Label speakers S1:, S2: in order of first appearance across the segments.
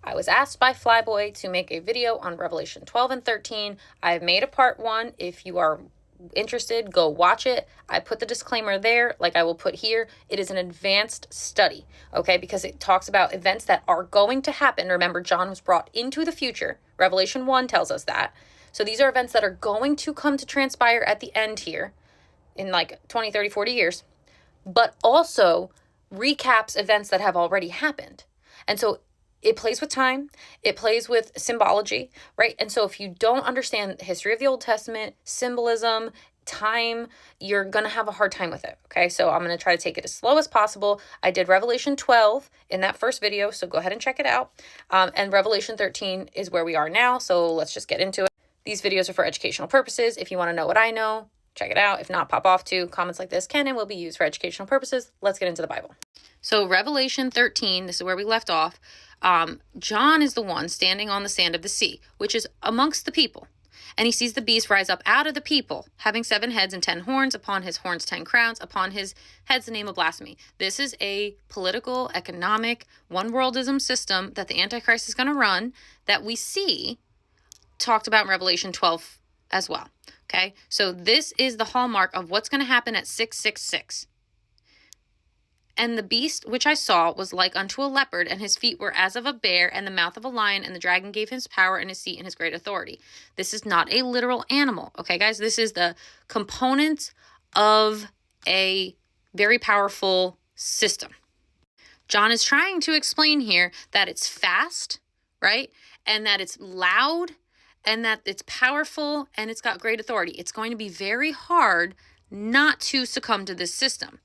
S1: I was asked by Flyboy to make a video on Revelation 12 and 13. I've made a part 1. If you are interested, go watch it. I put the disclaimer there, like I will put here. It is an advanced study, okay, because it talks about events that are going to happen. Remember, John was brought into the future. Revelation 1 tells us that. So these are events that are going to come to transpire at the end here in like 20, 30, 40 years, but also recaps events that have already happened. And so it plays with time, it plays with symbology, right? And so if you don't understand the history of the Old Testament, symbolism, time, you're going to have a hard time with it, okay? So I'm going to try to take it as slow as possible. I did Revelation 12 in that first video, so go ahead and check it out. And Revelation 13 is where we are now, so let's just get into it. These videos are for educational purposes. If you want to know what I know, check it out. If not, pop off to comments like this can and will be used for educational purposes. Let's get into the Bible. So Revelation 13, this is where we left off. John is the one standing on the sand of the sea, which is amongst the people. And he sees the beast rise up out of the people, having 7 heads and 10 horns, upon his horns 10 crowns, upon his heads the name of blasphemy. This is a political, economic, one-worldism system that the Antichrist is going to run that we see talked about in Revelation 12 as well. Okay, so this is the hallmark of what's going to happen at 666. And the beast which I saw was like unto a leopard, and his feet were as of a bear, and the mouth of a lion, and the dragon gave him his power and his seat and his great authority. This is not a literal animal, okay, guys? This is the components of a very powerful system. John is trying to explain here that it's fast, right? And that it's loud, and that it's powerful, and it's got great authority. It's going to be very hard not to succumb to this system.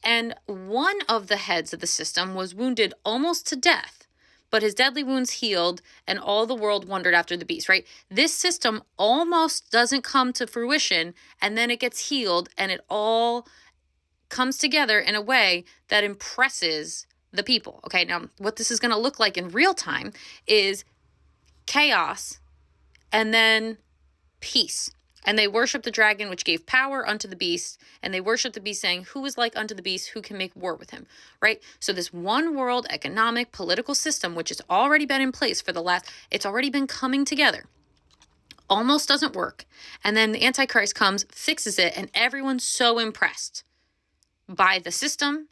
S1: And one of the heads of the system was wounded almost to death, but his deadly wounds healed, and all the world wondered after the beast, right? This system almost doesn't come to fruition, and then it gets healed, and it all comes together in a way that impresses the people. Okay, now what this is going to look like in real time is chaos and then peace. And they worship the dragon, which gave power unto the beast. And they worship the beast, saying, who is like unto the beast? Who can make war with him? Right? So this one world economic, political system, which has already been in place for it's already been coming together, almost doesn't work. And then the Antichrist comes, fixes it, and everyone's so impressed by the system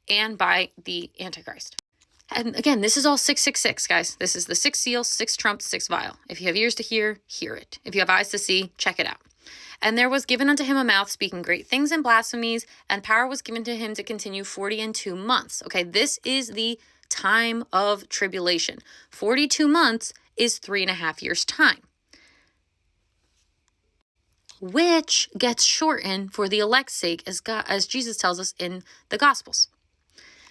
S1: and by the Antichrist. And again, this is all 666, guys. This is the 6 seals, 6 trumps, 6 vial. If you have ears to hear, hear it. If you have eyes to see, check it out. And there was given unto him a mouth speaking great things and blasphemies, and power was given to him to continue 42 months. Okay, this is the time of tribulation. 42 months is 3.5 years' time, which gets shortened for the elect's sake, as Jesus tells us in the Gospels.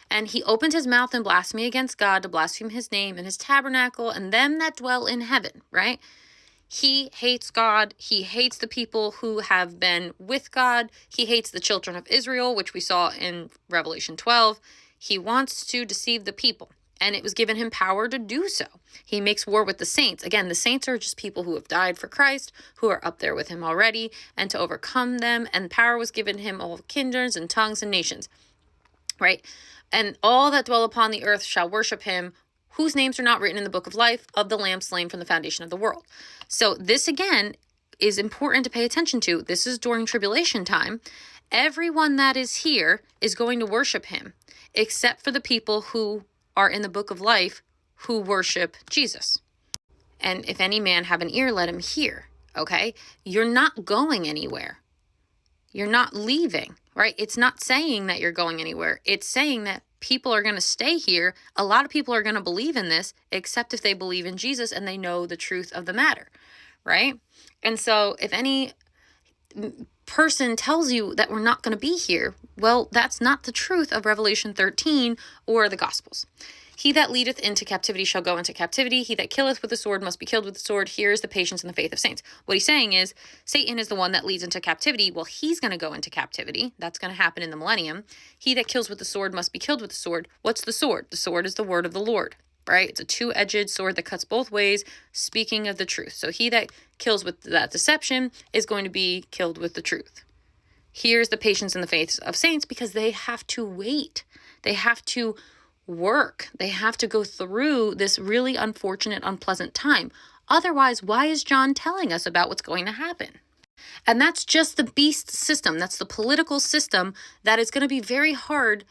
S1: And he opened his mouth in blasphemy against God, to blaspheme his name and his tabernacle and them that dwell in heaven, right? He hates God. He hates the people who have been with God. He hates the children of Israel, which we saw in Revelation 12. He wants to deceive the people, and it was given him power to do so. He makes war with the saints. Again, the saints are just people who have died for Christ, who are up there with him already, and to overcome them. And power was given him all kindreds and tongues and nations, right? And all that dwell upon the earth shall worship him, whose names are not written in the book of life of the Lamb slain from the foundation of the world. So this, again, is important to pay attention to. This is during tribulation time. Everyone that is here is going to worship him, except for the people who are in the book of life who worship Jesus. And if any man have an ear, let him hear, okay? You're not going anywhere. You're not leaving. Right? It's not saying that you're going anywhere. It's saying that people are going to stay here. A lot of people are going to believe in this, except if they believe in Jesus and they know the truth of the matter, right? And so if any person tells you that we're not going to be here, well, that's not the truth of Revelation 13 or the Gospels. He that leadeth into captivity shall go into captivity. He that killeth with the sword must be killed with the sword. Here is the patience and the faith of saints. What he's saying is Satan is the one that leads into captivity. Well, he's going to go into captivity. That's going to happen in the millennium. He that kills with the sword must be killed with the sword. What's the sword? The sword is the word of the Lord, right? It's a two-edged sword that cuts both ways, speaking of the truth. So he that kills with that deception is going to be killed with the truth. Here's the patience and the faith of saints, because they have to wait. They have to work. They have to go through this really unfortunate, unpleasant time. Otherwise, why is John telling us about what's going to happen? And that's just the beast system. That's the political system that is going to be very hard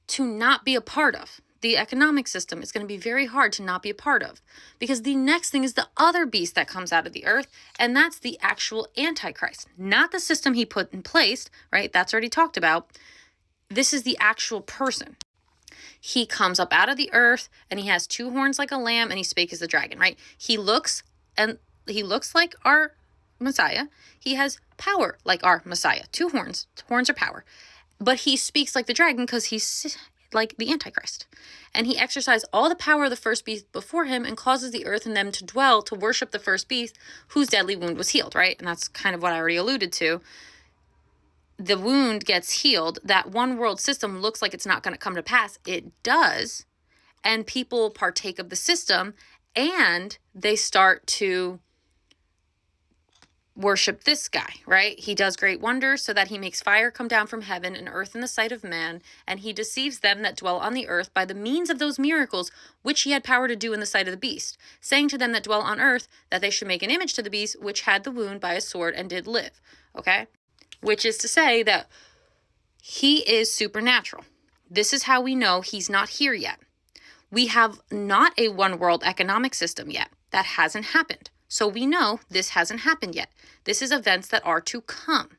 S1: to not be a part of. The economic system is going to be very hard to not be a part of, because the next thing is the other beast that comes out of the earth, and that's the actual Antichrist, not the system he put in place, right? That's already talked about. This is the actual person. He comes up out of the earth, and he has 2 horns like a lamb, and he spake as the dragon, right? He looks like our Messiah. He has power like our Messiah. 2 horns. Horns are power. But he speaks like the dragon because he's like the Antichrist. And he exercised all the power of the first beast before him and causes the earth and them to dwell, to worship the first beast, whose deadly wound was healed, right? And that's kind of what I already alluded to. The wound gets healed. That one world system looks like it's not going to come to pass. It does. And people partake of the system, and they start to worship this guy, right? He does great wonders so that he makes fire come down from heaven and earth in the sight of man, and he deceives them that dwell on the earth by the means of those miracles which he had power to do in the sight of the beast, saying to them that dwell on earth that they should make an image to the beast which had the wound by a sword and did live. Okay? Which is to say that he is supernatural. This is how we know he's not here yet. We have not a one world economic system yet. That hasn't happened. So we know this hasn't happened yet. This is events that are to come.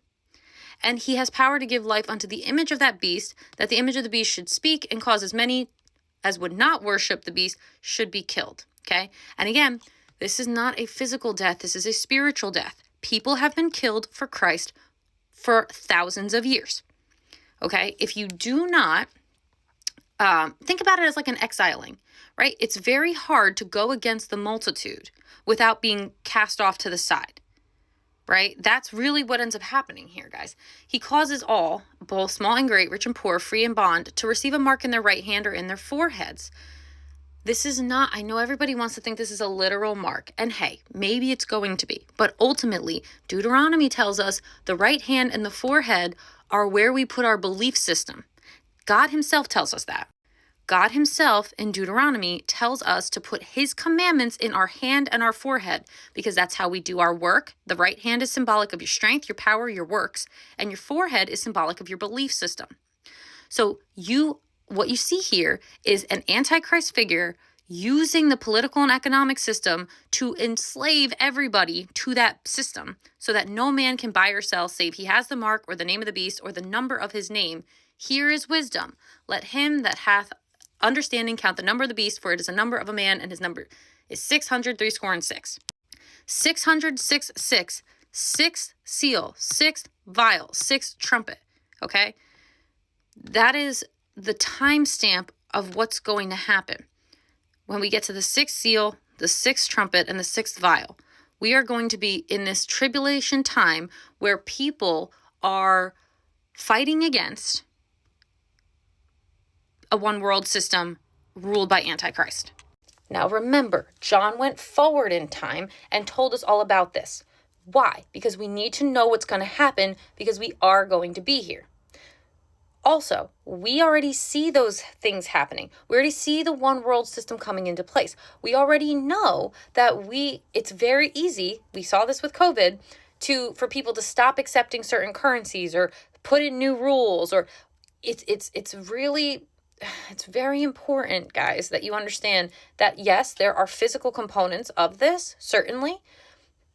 S1: And he has power to give life unto the image of that beast, that the image of the beast should speak and cause as many as would not worship the beast should be killed. Okay? And again, this is not a physical death. This is a spiritual death. People have been killed for Christ for thousands of years. Okay? If you do not think about it as like an exiling, right? It's very hard to go against the multitude without being cast off to the side, right? That's really what ends up happening here, guys. He causes all, both small and great, rich and poor, free and bond, to receive a mark in their right hand or in their foreheads. This is not, I know everybody wants to think this is a literal mark, and hey, maybe it's going to be, but ultimately, Deuteronomy tells us the right hand and the forehead are where we put our belief system. God himself tells us that. God himself in Deuteronomy tells us to put his commandments in our hand and our forehead, because that's how we do our work. The right hand is symbolic of your strength, your power, your works, and your forehead is symbolic of your belief system. So what you see here is an Antichrist figure using the political and economic system to enslave everybody to that system so that no man can buy or sell save he has the mark or the name of the beast or the number of his name. Here is wisdom. Let him that hath understanding count the number of the beast, for it is a number of a man, and his number is 666. 666, sixth seal, sixth vial, sixth trumpet. Okay? That is the timestamp of what's going to happen. When we get to the 6th seal, the 6th trumpet, and the 6th vial, we are going to be in this tribulation time where people are fighting against a one world system ruled by Antichrist. Now remember, John went forward in time and told us all about this. Why? Because we need to know what's going to happen, because we are going to be here. Also, we already see those things happening. We already see the one world system coming into place. We already know that it's very easy, we saw this with COVID, for people to stop accepting certain currencies or put in new rules, or it's very important, guys, that you understand that yes, there are physical components of this, certainly,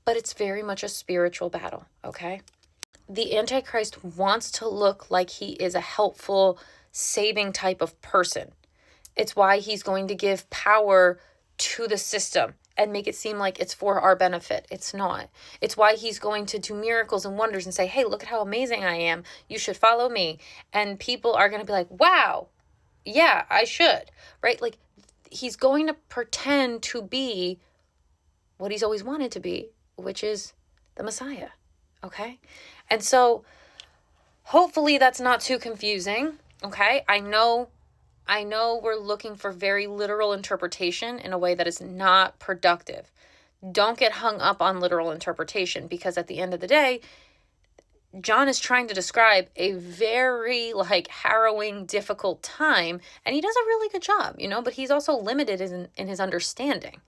S1: but it's very much a spiritual battle, okay? The Antichrist wants to look like he is a helpful, saving type of person. It's why he's going to give power to the system and make it seem like it's for our benefit. It's not. It's why he's going to do miracles and wonders and say, hey, look at how amazing I am. You should follow me. And people are going to be like, wow, yeah, I should, right? Like, he's going to pretend to be what he's always wanted to be, which is the Messiah, okay? And so hopefully that's not too confusing, okay? I know we're looking for very literal interpretation in a way that is not productive. Don't get hung up on literal interpretation, because at the end of the day, John is trying to describe a very like harrowing, difficult time, and he does a really good job, but he's also limited in his understanding.